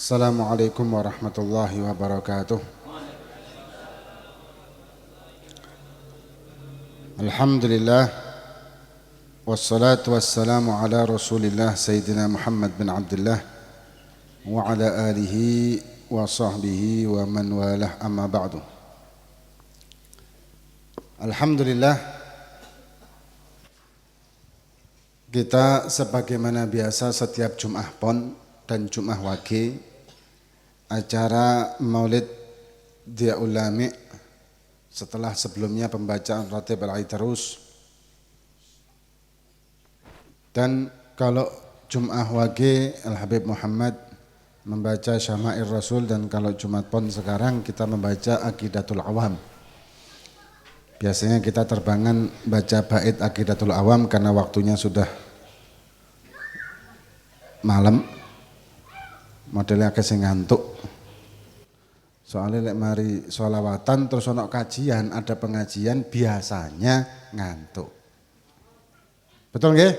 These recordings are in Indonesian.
Assalamualaikum warahmatullahi wabarakatuh. Alhamdulillah wassalatu wassalamu ala Rasulillah Sayyidina Muhammad bin Abdullah wa ala alihi wa sahbihi wa man walah, amma ba'du. Alhamdulillah, kita sebagaimana biasa setiap Jum'ah Pon dan Jum'ah Wage acara Maulid Diyaul Lami setelah sebelumnya pembacaan Ratib Al-Aidarus, dan kalau Jum'ah Wage Al-Habib Muhammad membaca Syama'ir Rasul, dan kalau Jumat Pon sekarang kita membaca Aqidatul Awam. Biasanya kita terbangan baca bait Aqidatul Awam karena waktunya sudah malam, modelnya kesing ngantuk. Soalnya lek mari sholawatan terus ono kajian, ada pengajian biasanya ngantuk. Betul nggih?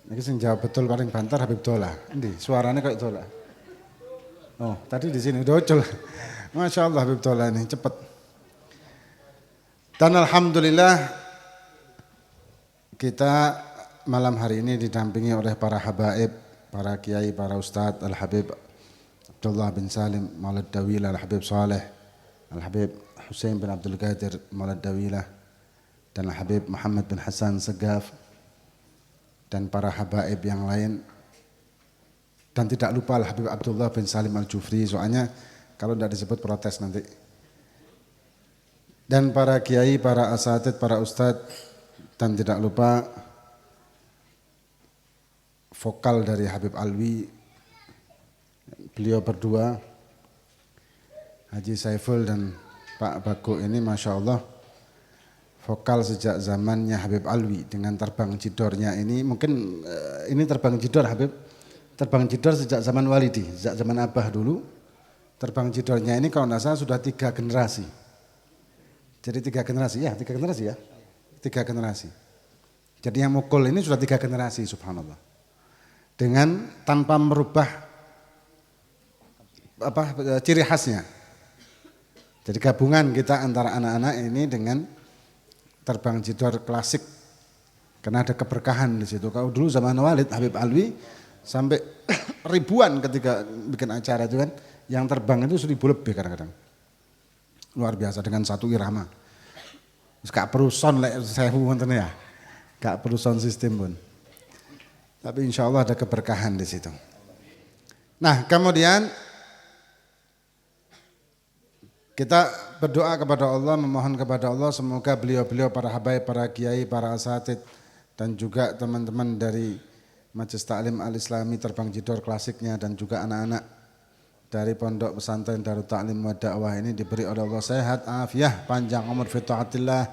Niki sing jawab betul paling banter Habib Dola. Endi? Suaranya kayak Dola. Oh, tadi di sini udah ucul. Masya Allah Habib Dola ini cepet. Dan alhamdulillah kita malam hari ini didampingi oleh para habaib, para kiai, para ustadz, Al-Habib Abdullah bin Salim Maulad Dawilah, Al-Habib Saleh, Al-Habib Hussein bin Abdul Qadir Maulad Dawilah, dan Al-Habib Muhammad bin Hasan Segaf, dan para habaib yang lain. Dan tidak lupa Al-Habib Abdullah bin Salim Al-Jufri, soalnya kalau tidak disebut protes nanti. Dan para kiai, para asatid, para ustadz, dan tidak lupa vokal dari Habib Alwi, beliau berdua, Haji Saiful dan Pak Bago ini Masya Allah vokal sejak zamannya Habib Alwi dengan terbang jidornya ini. Mungkin ini terbang jidor Habib, terbang jidor sejak zaman Walidi, sejak zaman Abah dulu. Terbang jidornya ini kalau tidak salah sudah 3 generasi. Jadi 3 generasi ya, 3 generasi ya, 3 generasi. Jadi yang mukul ini sudah 3 generasi, subhanallah. Dengan tanpa merubah ciri khasnya. Jadi gabungan kita antara anak-anak ini dengan terbang jidor klasik, karena ada keberkahan di situ. Kalau dulu zaman Walid, Habib Alwi sampai ribuan ketika bikin acara itu kan, yang terbang itu 1000 lebih kadang-kadang. Luar biasa dengan satu irama. Gak perlu sound lek sewu wonten ya. Gak perlu sound system pun. Tapi insya Allah ada keberkahan di situ. Nah, kemudian kita berdoa kepada Allah, memohon kepada Allah semoga beliau-beliau, para habaib, para kiai, para asatid, dan juga teman-teman dari Majelis Ta'lim Al-Islami Terbang Jidor klasiknya, dan juga anak-anak dari Pondok Pesantren Darut Ta'lim wa Da'wah ini diberi oleh Allah sehat, afiah, panjang umur fi taatillah,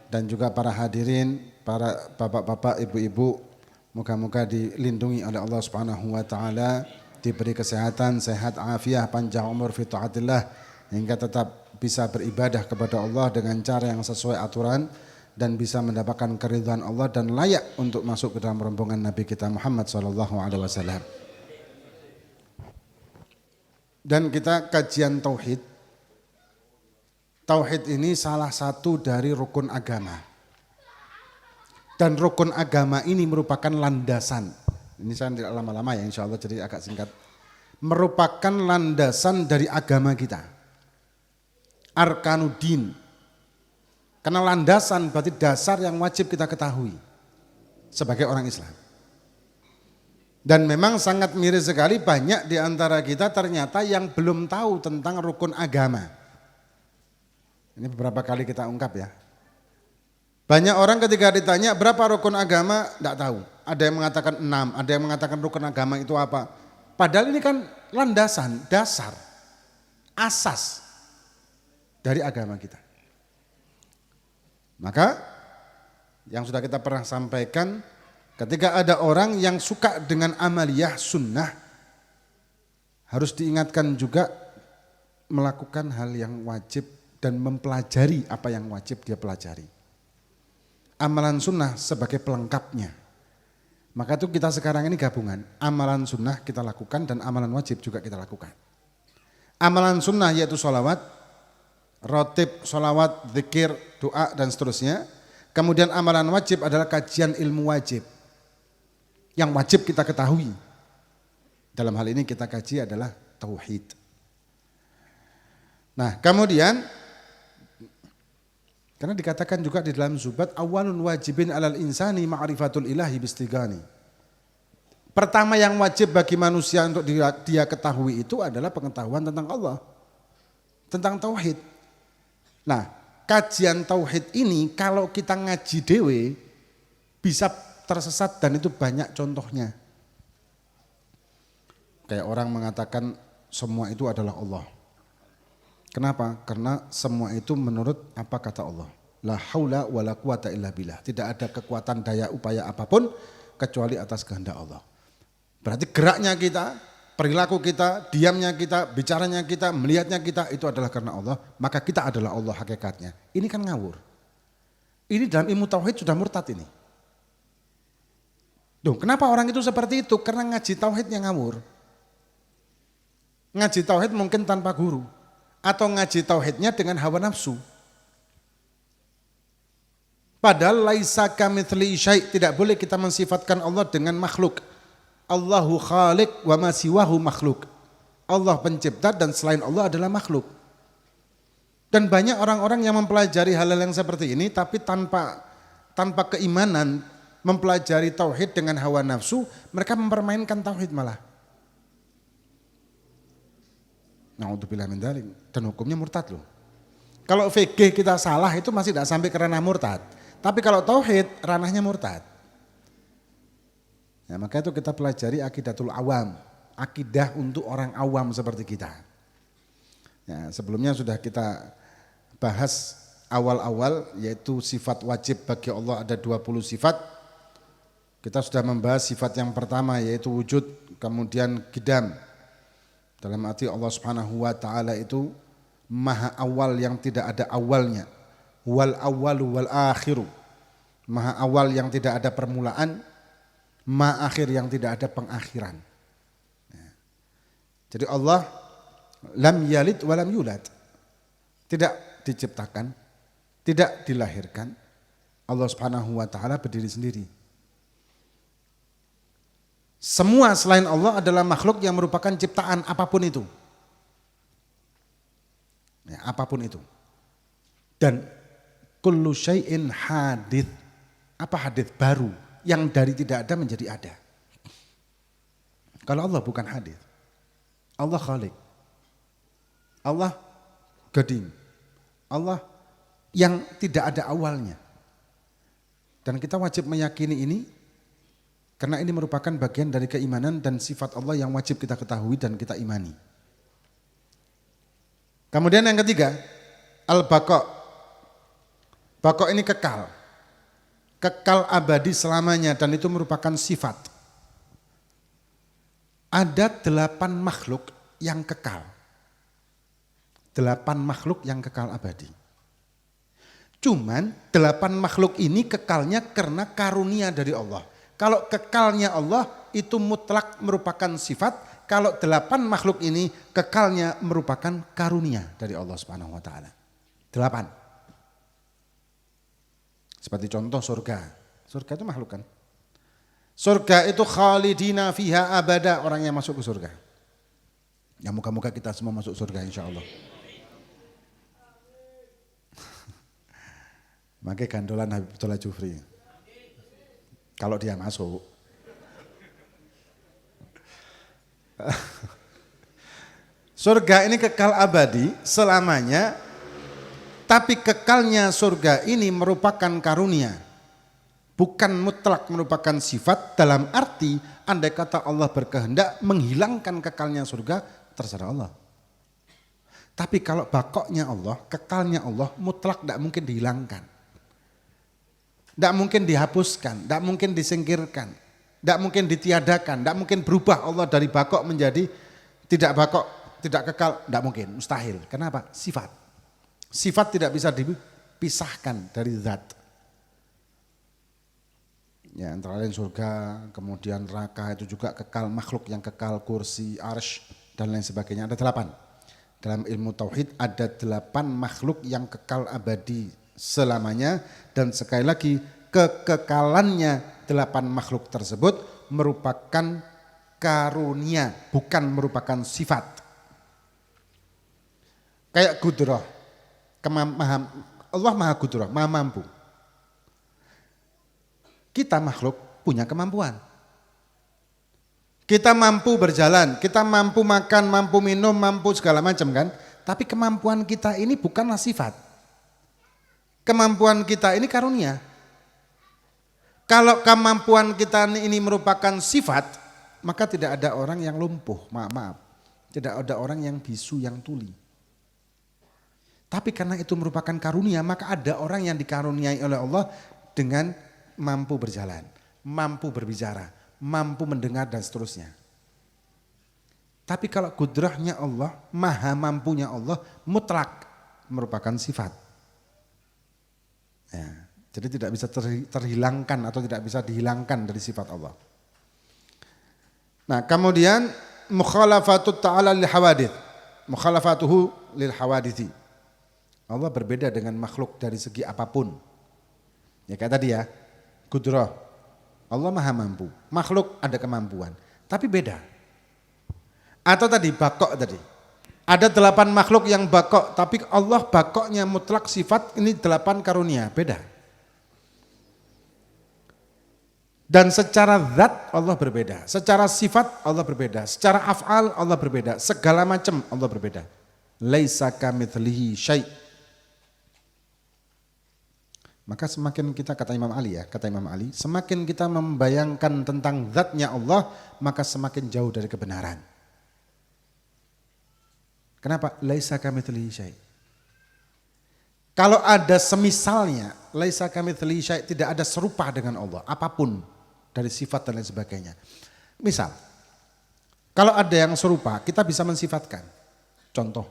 dan juga para hadirin, para bapak-bapak, ibu-ibu, moga-moga dilindungi oleh Allah Subhanahu wa taala, diberi kesehatan, sehat, afiah, panjang umur fi taatillah, hingga tetap bisa beribadah kepada Allah dengan cara yang sesuai aturan dan bisa mendapatkan keridhaan Allah dan layak untuk masuk ke dalam rombongan Nabi kita Muhammad sallallahu alaihi wasallam. Dan kita kajian tauhid. Tauhid ini salah satu dari rukun agama. Dan rukun agama ini merupakan landasan. Ini saya tidak lama-lama ya, insya Allah jadi agak singkat. Merupakan landasan dari agama kita. Arkanuddin. Karena landasan berarti dasar yang wajib kita ketahui sebagai orang Islam. Dan memang sangat miris sekali, banyak di antara kita ternyata yang belum tahu tentang rukun agama. Ini beberapa kali kita ungkap ya. Banyak orang ketika ditanya berapa rukun agama, tidak tahu. Ada yang mengatakan 6, ada yang mengatakan rukun agama itu apa. Padahal ini kan landasan, dasar, asas dari agama kita. Maka yang sudah kita pernah sampaikan, ketika ada orang yang suka dengan amaliyah sunnah, harus diingatkan juga melakukan hal yang wajib dan mempelajari apa yang wajib dia pelajari. Amalan sunnah sebagai pelengkapnya. Maka itu kita sekarang ini gabungan, amalan sunnah kita lakukan dan amalan wajib juga kita lakukan. Amalan sunnah yaitu sholawat, rotib, sholawat, zikir, doa dan seterusnya. Kemudian amalan wajib adalah kajian ilmu wajib. Yang wajib kita ketahui. Dalam hal ini kita kaji adalah tauhid. Nah kemudian, karena dikatakan juga di dalam Zubat, awalun wajibin alal insani ma'rifatul ilahi bistigani. Pertama yang wajib bagi manusia untuk dia ketahui itu adalah pengetahuan tentang Allah. Tentang tauhid. Nah kajian tauhid ini kalau kita ngaji dewe bisa tersesat dan itu banyak contohnya. Kayak orang mengatakan semua itu adalah Allah. Kenapa? Karena semua itu menurut apa kata Allah. La haula wa la quwata illa billah. Tidak ada kekuatan daya upaya apapun kecuali atas kehendak Allah. Berarti geraknya kita, perilaku kita, diamnya kita, bicaranya kita, melihatnya kita itu adalah karena Allah. Maka kita adalah Allah hakikatnya. Ini kan ngawur. Ini dalam ilmu tauhid sudah murtad ini. Duh, kenapa orang itu seperti itu? Karena ngaji tauhidnya ngawur. Ngaji tauhid mungkin tanpa guru. Atau ngaji tauhidnya dengan hawa nafsu. Padahal laisa kamitsli syai', tidak boleh kita mensifatkan Allah dengan makhluk. Allahu khaliq wa ma siwahu makhluk. Allah pencipta dan selain Allah adalah makhluk. Dan banyak orang-orang yang mempelajari hal-hal yang seperti ini tapi tanpa keimanan, mempelajari tauhid dengan hawa nafsu, mereka mempermainkan tauhid malah. Na'udzubillah min dzalik, dan hukumnya murtad loh. Kalau fikih kita salah itu masih tidak sampai ke ranah murtad. Tapi kalau tauhid ranahnya murtad. Ya, maka itu kita pelajari akidatul awam, akidah untuk orang awam seperti kita. Ya, sebelumnya sudah kita bahas awal-awal yaitu sifat wajib bagi Allah ada 20 sifat. Kita sudah membahas sifat yang pertama yaitu wujud, kemudian qidam. Dalam arti Allah Subhanahu wa taala itu maha awal yang tidak ada awalnya. Wal awwalu wal akhiru. Maha awal yang tidak ada permulaan, maha akhir yang tidak ada pengakhiran. Jadi Allah lam yalid wa lam yulad. Tidak diciptakan, tidak dilahirkan. Allah Subhanahu wa taala berdiri sendiri. Semua selain Allah adalah makhluk yang merupakan ciptaan apapun itu. Ya, apapun itu. Dan kullu syai'in hadits. Apa hadits? Baru. Yang dari tidak ada menjadi ada. Kalau Allah bukan hadits. Allah khalik. Allah qadim. Allah yang tidak ada awalnya. Dan kita wajib meyakini ini. Karena ini merupakan bagian dari keimanan dan sifat Allah yang wajib kita ketahui dan kita imani. Kemudian yang ketiga, al-baqa. Baqa ini kekal. Kekal abadi selamanya dan itu merupakan sifat. Ada 8 makhluk yang kekal. 8 makhluk yang kekal abadi. Cuman 8 makhluk ini kekalnya karena karunia dari Allah. Kalau kekalnya Allah itu mutlak merupakan sifat, kalau 8 makhluk ini kekalnya merupakan karunia dari Allah Subhanahu wa taala. 8. Seperti contoh surga. Surga itu makhluk kan? Surga itu khalidina fiha abada, orang yang masuk ke surga. Ya moga-moga kita semua masuk surga insyaallah. Makai gandolan Habibullah Jufri. Kalau dia masuk. Surga ini kekal abadi selamanya, tapi kekalnya surga ini merupakan karunia. Bukan mutlak merupakan sifat dalam arti andai kata Allah berkehendak menghilangkan kekalnya surga, terserah Allah. Tapi kalau bakoknya Allah, kekalnya Allah mutlak tidak mungkin dihilangkan. Tidak mungkin dihapuskan, tidak mungkin disingkirkan, tidak mungkin ditiadakan, tidak mungkin berubah Allah dari bakok menjadi tidak bakok, tidak kekal, tidak mungkin, mustahil. Kenapa? Sifat. Sifat tidak bisa dipisahkan dari zat. Ya, antara lain surga, kemudian neraka itu juga kekal, makhluk yang kekal, kursi, arsy dan lain sebagainya. Ada 8. Dalam ilmu tauhid ada 8 makhluk yang kekal abadi selamanya, dan sekali lagi kekekalannya 8 makhluk tersebut merupakan karunia, bukan merupakan sifat. Kayak kudrah, Allah maha kudrah, maha mampu. Kita makhluk punya kemampuan. Kita mampu berjalan, kita mampu makan, mampu minum, mampu segala macam kan. Tapi kemampuan kita ini bukanlah sifat. Kemampuan kita ini karunia. Kalau kemampuan kita ini merupakan sifat, maka tidak ada orang yang lumpuh, maaf. Tidak ada orang yang bisu, yang tuli. Tapi karena itu merupakan karunia, maka ada orang yang dikaruniai oleh Allah dengan mampu berjalan, mampu berbicara, mampu mendengar dan seterusnya. Tapi kalau kudrahnya Allah, maha mampunya Allah, mutlak merupakan sifat. Ya, jadi tidak bisa terhilangkan atau tidak bisa dihilangkan dari sifat Allah. Nah, kemudian mukhalafatut ta'ala lil hawadith. Mukhalafatuhu lil hawadithi. Allah berbeda dengan makhluk dari segi apapun. Ya kayak tadi ya, kudrah. Allah maha mampu, makhluk ada kemampuan, tapi beda. Atau tadi bakok tadi. Ada 8 makhluk yang bakok, tapi Allah bakoknya mutlak sifat, ini 8 karunia, beda. Dan secara zat Allah berbeda, secara sifat Allah berbeda, secara af'al Allah berbeda, segala macam Allah berbeda. Laisa kamitslihi syai'. Maka semakin kita, kata Imam Ali, semakin kita membayangkan tentang zatnya Allah, maka semakin jauh dari kebenaran. Kenapa? Laisa kamitslihi syai'. Kalau ada semisalnya, laisa kamitslihi syai', tidak ada serupa dengan Allah, apapun dari sifat dan lain sebagainya. Misal, kalau ada yang serupa, kita bisa mensifatkan. Contoh,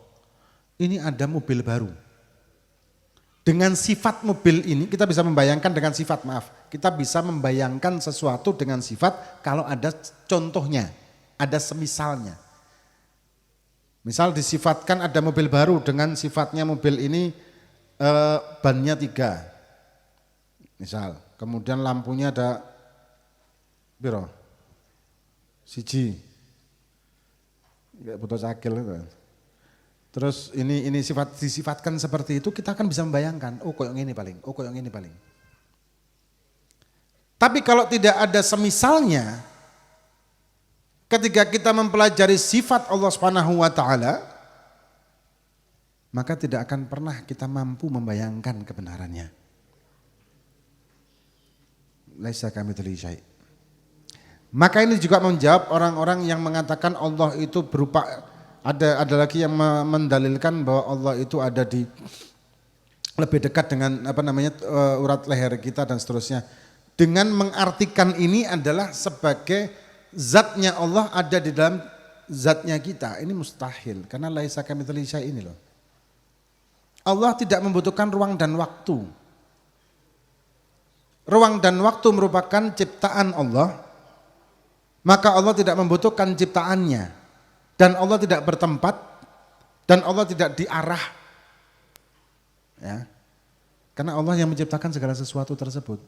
ini ada mobil baru. Dengan sifat mobil ini kita bisa membayangkan dengan sifat, kita bisa membayangkan sesuatu dengan sifat kalau ada contohnya, ada semisalnya. Misal disifatkan ada mobil baru dengan sifatnya mobil ini bannya 3. Misal, kemudian lampunya ada piro? 1. Enggak butuh cakil itu. Terus ini disifatkan seperti itu, kita akan bisa membayangkan, oh koyong ini paling, oh koyong ini paling. Tapi kalau tidak ada semisalnya, ketika kita mempelajari sifat Allah Subhanahu wa taala, maka tidak akan pernah kita mampu membayangkan kebenarannya. Laisa kamitslihi syai'. Maka ini juga menjawab orang-orang yang mengatakan Allah itu berupa, ada lagi yang mendalilkan bahwa Allah itu ada di lebih dekat dengan urat leher kita dan seterusnya. Dengan mengartikan ini adalah sebagai zatnya Allah ada di dalam zatnya kita. Ini mustahil karena laisa kamitslihi syai' ini loh. Allah tidak membutuhkan ruang dan waktu. Ruang dan waktu merupakan ciptaan Allah. Maka Allah tidak membutuhkan ciptaannya. Dan Allah tidak bertempat, dan Allah tidak diarah. Ya. Karena Allah yang menciptakan segala sesuatu tersebut.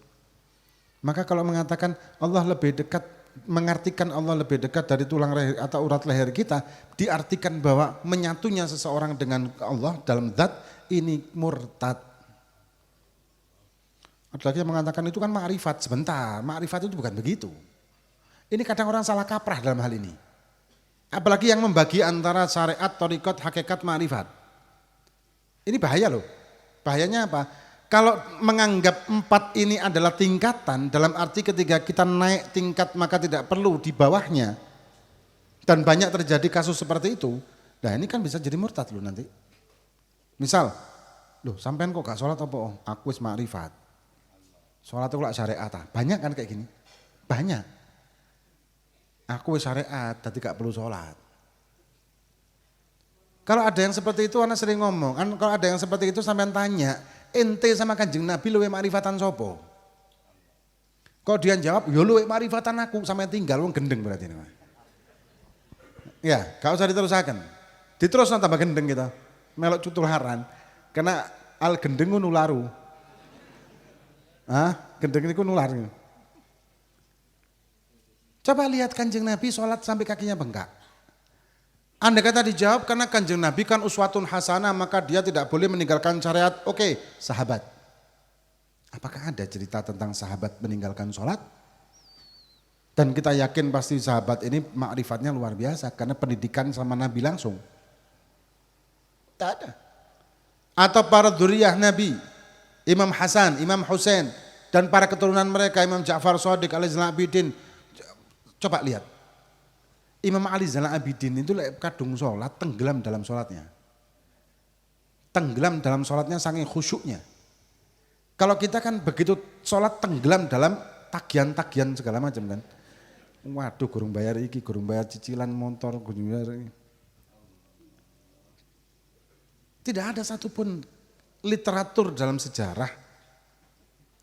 Maka kalau mengatakan Allah lebih dekat, mengartikan Allah lebih dekat dari tulang leher atau urat leher kita, diartikan bahwa menyatunya seseorang dengan Allah dalam zat, ini murtad. Ada lagi yang mengatakan itu kan ma'rifat. Sebentar, ma'rifat itu bukan begitu. Ini kadang orang salah kaprah dalam hal ini. Apalagi yang membagi antara syariat, thariqat, hakikat, ma'rifat. Ini bahaya loh. Bahayanya apa? Kalau menganggap 4 ini adalah tingkatan, dalam arti ketika kita naik tingkat maka tidak perlu di bawahnya. Dan banyak terjadi kasus seperti itu. Nah ini kan bisa jadi murtad loh nanti. Misal, loh sampean kok gak sholat apa? Oh, aku wis ma'rifat. Sholat itu kok syariat. Banyak kan kayak gini? Banyak. Aku syariat, jadi gak perlu sholat. Kalau ada yang seperti itu, anak sering ngomong, kalau ada yang seperti itu sampean tanya, ente sama Kanjeng Nabi luwe ma'rifatan sopo? Kok dia jawab, ya luwih marifatan aku sampai tinggal wong gendeng berarti ini. Ya, gak usah diterusakan. Diterusno tambah gendeng kita. Melok cutularan. Karena al gendeng ku nularu. Gendeng niku nular. Coba lihat Kanjeng Nabi sholat sampai kakinya bengkak. Andai kata dijawab karena Kanjeng Nabi kan uswatun hasanah maka dia tidak boleh meninggalkan syariat. Oke, sahabat. Apakah ada cerita tentang sahabat meninggalkan sholat? Dan kita yakin pasti sahabat ini makrifatnya luar biasa karena pendidikan sama Nabi langsung. Tak ada. Atau para dzurriyyah Nabi, Imam Hasan, Imam Husain, dan para keturunan mereka, Imam Ja'far Shadiq alaihi Abidin. Coba lihat. Imam Ali Zainal Abidin itu kadung sholat, tenggelam dalam sholatnya. Tenggelam dalam sholatnya saking khusyuknya. Kalau kita kan begitu sholat tenggelam dalam tagihan-tagihan segala macam kan. Waduh gurung bayar iki, gurung bayar cicilan motor, gurung bayar ini. Tidak ada satupun literatur dalam sejarah,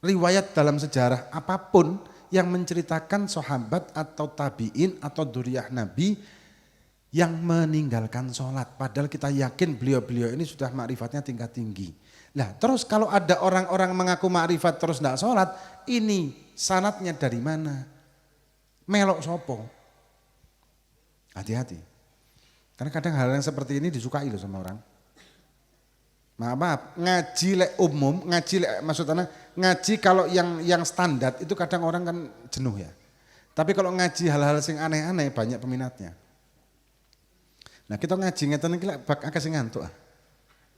riwayat dalam sejarah apapun yang menceritakan sahabat atau tabi'in atau dzurriyyah Nabi yang meninggalkan sholat. Padahal kita yakin beliau-beliau ini sudah makrifatnya tingkat tinggi. Nah terus kalau ada orang-orang mengaku makrifat terus tidak sholat, ini sanatnya dari mana? Melok sopo? Hati-hati. Karena kadang hal yang seperti ini disukai loh sama orang. Maaf, ngaji lek umum, maksudnya ngaji kalau yang standar itu kadang orang kan jenuh ya. Tapi kalau ngaji hal-hal yang aneh-aneh banyak peminatnya. Nah kita ngaji ngeten iki lek bak akeh sing ngantuk.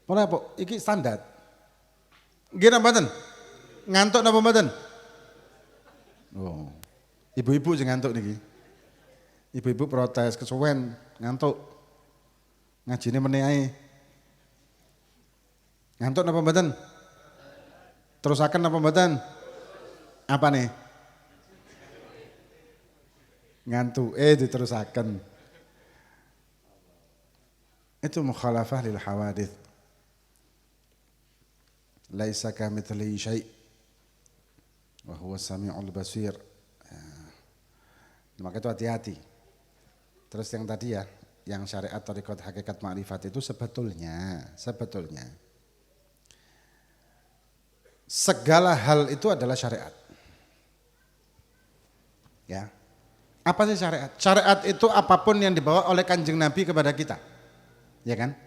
Ora apa, iki standar. Gimana mboten? Ngantuk napa mboten? Oh. Ibu-ibu sing ngantuk niki. Ibu-ibu protes kesuwen ngantuk. Ngajine meneh ae. Ngantuk napa mboten? Terusaken napa mboten? Apa nih? Ngantuk diterusaken. Itu mukhalafah lil hawadits. Laisa kamitslihi syai' wa huwa samiul basir. Maka itu hati-hati. Terus yang tadi ya, yang syariat thariqat hakikat ma'rifat itu sebetulnya segala hal itu adalah syariat. Ya. Apa sih syariat? Syariat itu apapun yang dibawa oleh Kanjeng Nabi kepada kita. Ya kan?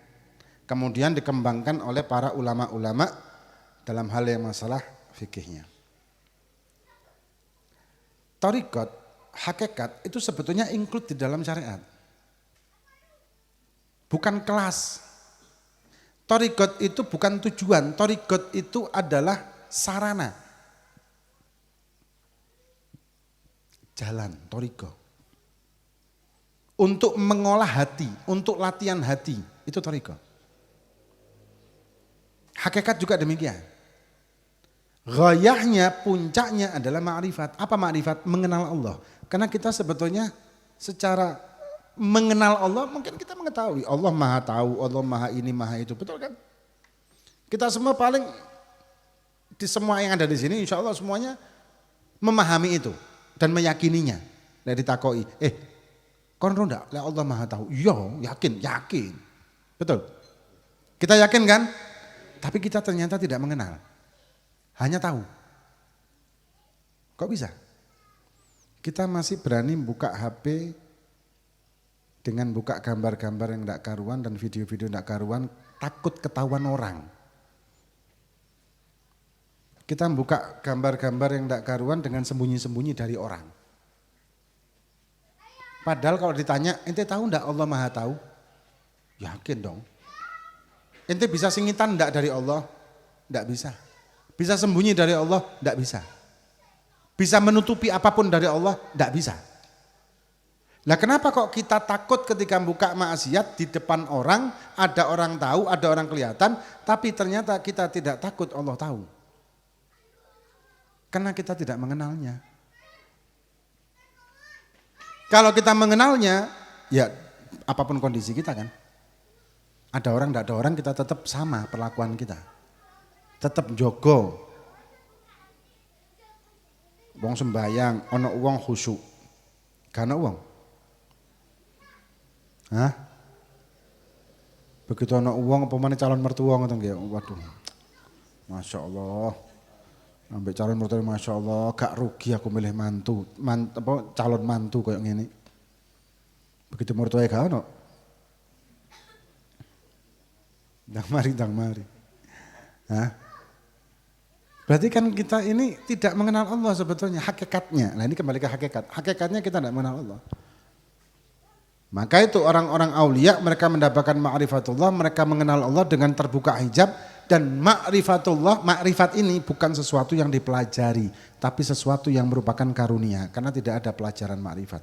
Kemudian dikembangkan oleh para ulama-ulama dalam hal yang masalah fikihnya. Thariqat, hakikat itu sebetulnya include di dalam syariat. Bukan kelas. Thariqat itu bukan tujuan, thariqat itu adalah sarana. Jalan, thariqah. Untuk mengolah hati, untuk latihan hati, itu thariqah. Hakikat juga demikian. Ghayahnya, puncaknya adalah ma'rifat. Apa ma'rifat? Mengenal Allah. Karena kita sebetulnya secara mengenal Allah mungkin kita mengetahui. Allah maha tahu, Allah maha ini, maha itu. Betul kan? Kita semua paling, di semua yang ada di sini insya Allah semuanya memahami itu. Dan meyakininya. Dari takoi. Kon ronda, Allah maha tahu. Iya, yakin. Betul. Kita yakin kan? Tapi kita ternyata tidak mengenal. Hanya tahu. Kok bisa? Kita masih berani buka HP dengan buka gambar-gambar yang tidak karuan dan video-video tidak karuan, takut ketahuan orang. Kita buka gambar-gambar yang tidak karuan dengan sembunyi-sembunyi dari orang. Padahal kalau ditanya, ente tahu enggak Allah maha tahu? Yakin dong. Ente bisa singitan enggak dari Allah? Enggak bisa. Bisa sembunyi dari Allah? Enggak bisa. Bisa menutupi apapun dari Allah? Enggak bisa. Nah kenapa kok kita takut ketika buka maksiat di depan orang, ada orang tahu, ada orang kelihatan, tapi ternyata kita tidak takut Allah tahu. Karena kita tidak mengenalnya. Kalau kita mengenalnya, ya apapun kondisi kita kan. Ada orang, tidak ada orang, kita tetap sama perlakuan kita. Tetap jogo. wong sembayang, ana wong khusyuk. Gak ana wong. Hah? Begitu ana wong apa meneh calon mertua ngoten nggih. Waduh. Masya Allah. Ambek calon mertua Masya Allah, gak rugi aku milih mantu, calon mantu kayak gini. Begitu mertua gak ono. Dang mari. Hah? Berarti kan kita ini tidak mengenal Allah sebetulnya, hakikatnya. Nah ini kembali ke hakikat. Hakikatnya kita tidak mengenal Allah. Maka itu orang-orang aulia mereka mendapatkan ma'rifatullah, mereka mengenal Allah dengan terbuka hijab. Dan ma'rifatullah, ma'rifat ini bukan sesuatu yang dipelajari, tapi sesuatu yang merupakan karunia. Karena tidak ada pelajaran ma'rifat.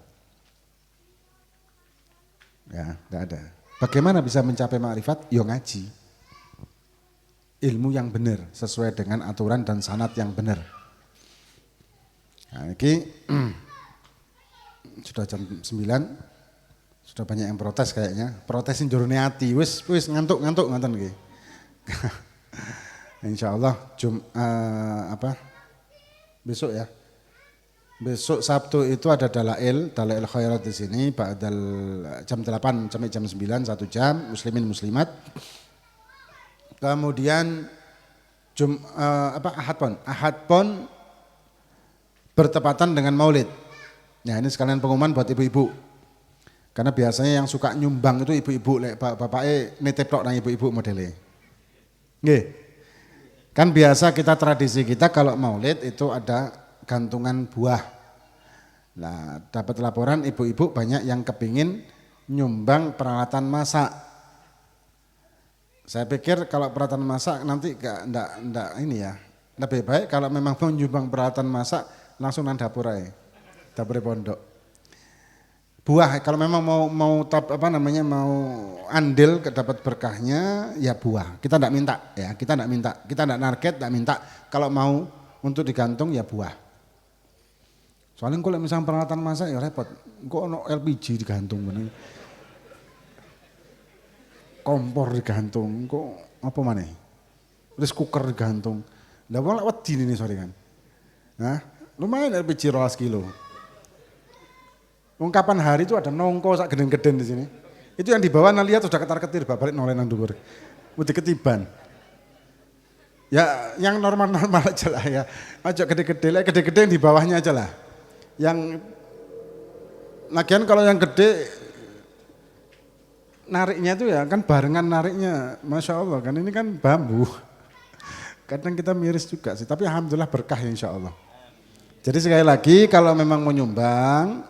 Ya, tidak ada. Bagaimana bisa mencapai ma'rifat? Ya ngaji. Ilmu yang benar, sesuai dengan aturan dan sanad yang benar. Nah, ini sudah jam 9, sudah banyak yang protes kayaknya. Protesin jurune ati, wis ngantuk ngoten nggih. Insyaallah besok ya. Besok Sabtu itu ada dalail khairat di sini ba'dal jam 8 sampai jam 9 1 jam muslimin muslimat. Kemudian Ahad pon bertepatan dengan Maulid. Nah, ini sekalian pengumuman buat ibu-ibu. Karena biasanya yang suka nyumbang itu ibu-ibu, bapaknya nitip tok nang ibu-ibu modelnya. Nggih. Kan biasa kita tradisi kita kalau Maulid itu ada gantungan buah. Nah, dapat laporan ibu-ibu banyak yang kepingin nyumbang peralatan masak. Saya pikir kalau peralatan masak nanti enggak ini ya. Lebih baik kalau memang mau nyumbang peralatan masak langsung nang dapur aja. Dapur pondok. Buah kalau memang mau andil dapat berkahnya ya buah. Kita enggak minta ya, kita enggak narget, enggak minta. Kalau mau untuk digantung ya buah. Soalnya kalau misalnya peralatan masak ya repot. Kok ono LPG digantung bener. Kompor digantung, kok apa maneh? Rice cooker digantung. Lah wong lek wedi ini sore kan. Nah, lumayan LPG 12 kilo. Kapan hari itu ada nongko sak geden-geden di sini. Itu yang dibawa lihat sudah ketar-ketir balik noleh nang dhuwur. Wedi ketiban. Ya yang normal-normal aja lah ya. Aja gede-gede yang di bawahnya aja lah. Yang lagian kalau yang gede nariknya itu ya kan barengan nariknya, Masya Allah kan ini kan bambu. Kadang kita miris juga sih, tapi alhamdulillah berkah insya Allah. Jadi sekali lagi kalau memang mau nyumbang,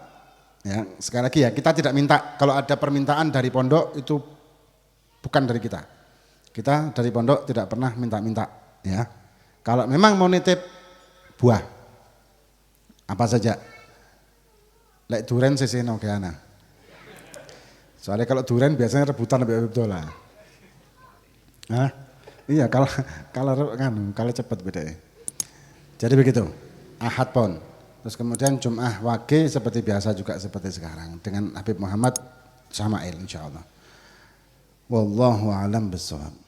ya sekali lagi ya kita tidak minta. Kalau ada permintaan dari pondok itu bukan dari kita. Kita dari pondok tidak pernah minta-minta ya. Kalau memang mau nitip buah, apa saja. Lek duren seseno keana. Soalnya kalau durian biasanya rebutan lebih dola. Hah? Iya kalau cepat beda. Jadi begitu. Ahad pon. Terus kemudian Jum'ah Wage seperti biasa juga seperti sekarang dengan Habib Muhammad Syama'il insyaallah. Wallahu a'lam bishawab.